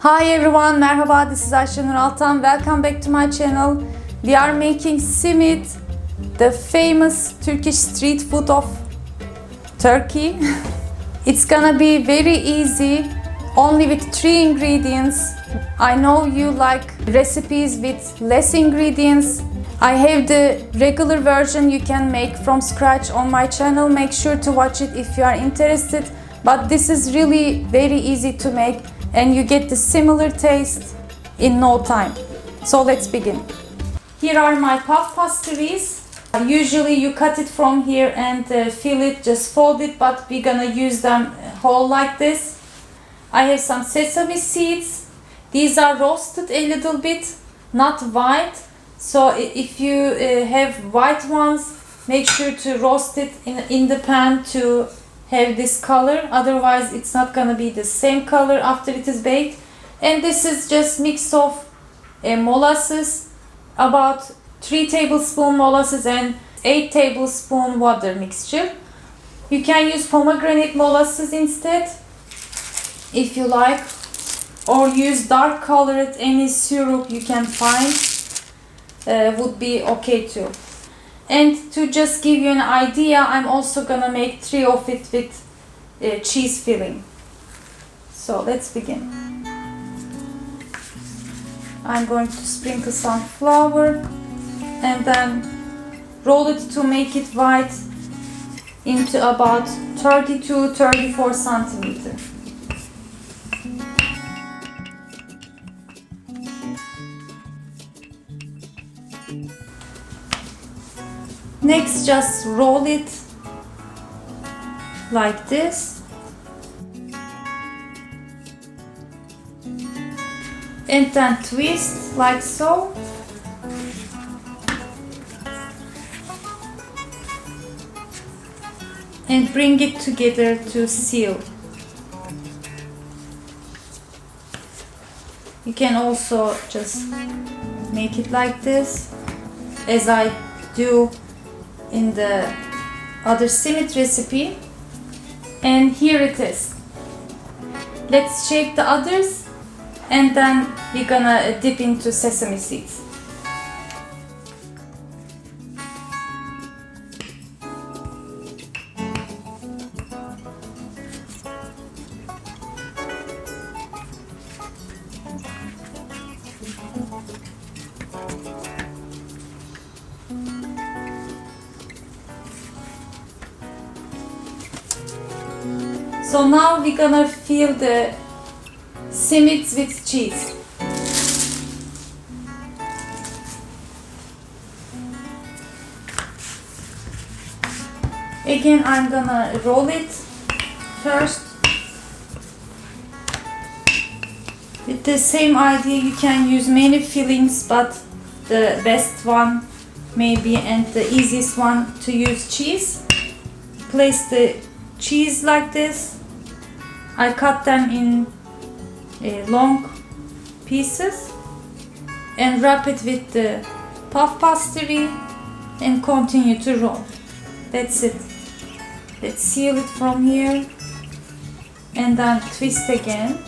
Hi everyone, merhaba, this is Ayşenur Altan. Welcome back to my channel. We are making simit, the famous Turkish street food of Turkey. It's gonna be very easy, only with 3 ingredients. I know you like recipes with less ingredients. I have the regular version you can make from scratch on my channel. Make sure to watch it if you are interested. But this is really very easy to make and you get the similar taste in no time. So let's begin. Here are my puff pastries. Usually you cut it from here and fill it, just fold it, but we're gonna use them whole like this. I have some sesame seeds. These are roasted a little bit, not white. So if you have white ones, make sure to roast it in the pan to have this color, otherwise it's not gonna be the same color after it is baked. And this is just mix of molasses, about 3 tablespoon molasses and 8 tablespoon water mixture. You can use pomegranate molasses instead if you like, or use dark colored any syrup you can find, would be okay too. And to just give you an idea, I'm also gonna make 3 of it with cheese filling. So let's begin. I'm going to sprinkle some flour and then roll it to make it white into about 30 to 34 centimeters. Next, just roll it like this and then twist like so. And bring it together to seal. You can also just make it like this, as I do in the other simit recipe. And here it is. Let's shape the others and then we're gonna dip into sesame seeds. So now we're gonna fill the simits with cheese. Again, I'm gonna roll it first. With the same idea, you can use many fillings, but the best one maybe and the easiest one to use cheese. Place the cheese like this. I cut them in long pieces and wrap it with the puff pastry and continue to roll. That's it. Let's seal it from here and then twist again.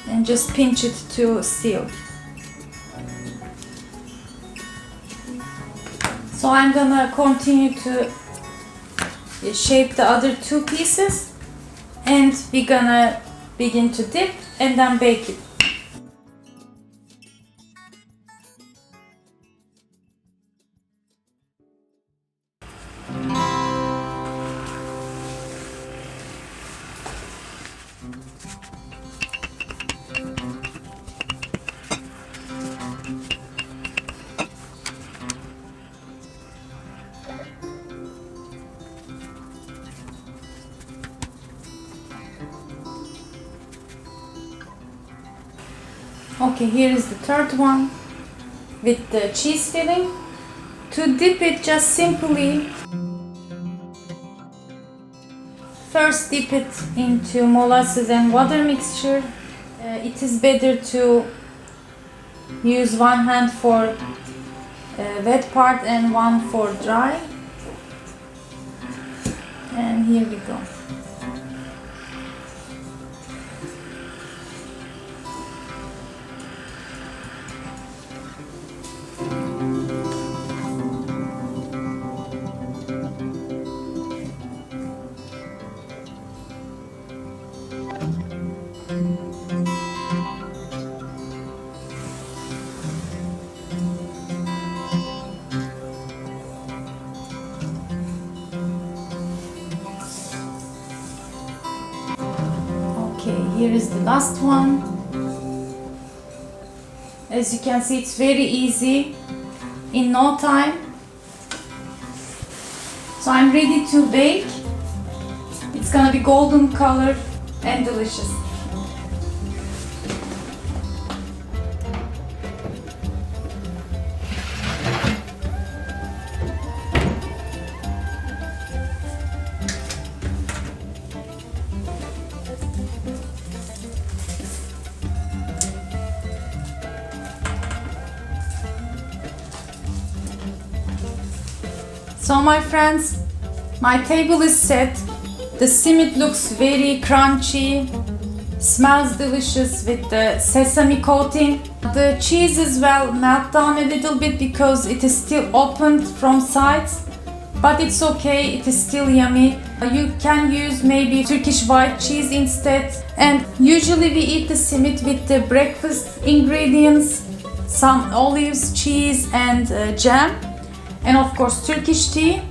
And just pinch it to seal. So I'm gonna continue to shape the other 2 pieces and we're gonna begin to dip and then bake it. Okay, here is the third one with the cheese filling. To dip it, just simply first dip it into molasses and water mixture. It is better to use one hand for wet part and one for dry. And here we go. Okay, here is the last one. As you can see, it's very easy, in no time. So I'm ready to bake. It's gonna be golden color and delicious. So my friends, my table is set. The simit looks very crunchy, smells delicious with the sesame coating. The cheese as well melt down a little bit because it is still opened from sides, but it's okay, it is still yummy. You can use maybe Turkish white cheese instead. And usually we eat the simit with the breakfast ingredients, some olives, cheese and jam, and of course Turkish tea.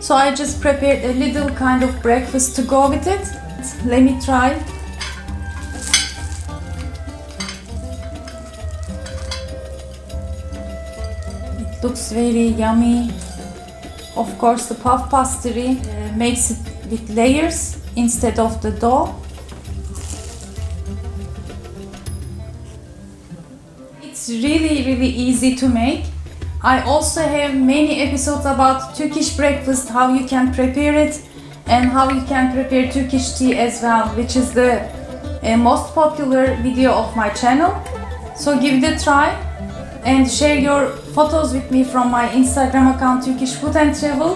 So I just prepared a little kind of breakfast to go with it. Let me try. It looks very yummy. Of course the puff pastry makes it with layers instead of the dough. It's really easy to make. I also have many episodes about Turkish breakfast, how you can prepare it and how you can prepare Turkish tea as well, which is the most popular video of my channel. So give it a try and share your photos with me from my Instagram account Turkish Food and Travel,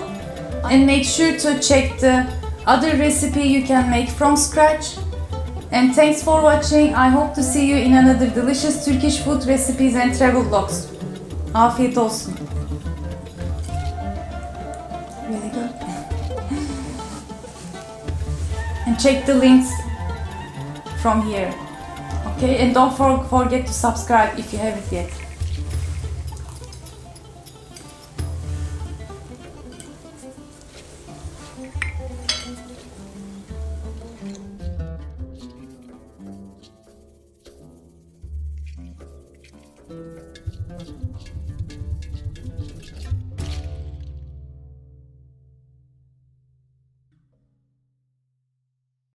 and make sure to check the other recipe you can make from scratch. And thanks for watching. I hope to see you in another delicious Turkish food recipes and travel vlogs. Afiyet olsun. Really good. And check the links from here. Okay, and don't forget to subscribe if you haven't yet.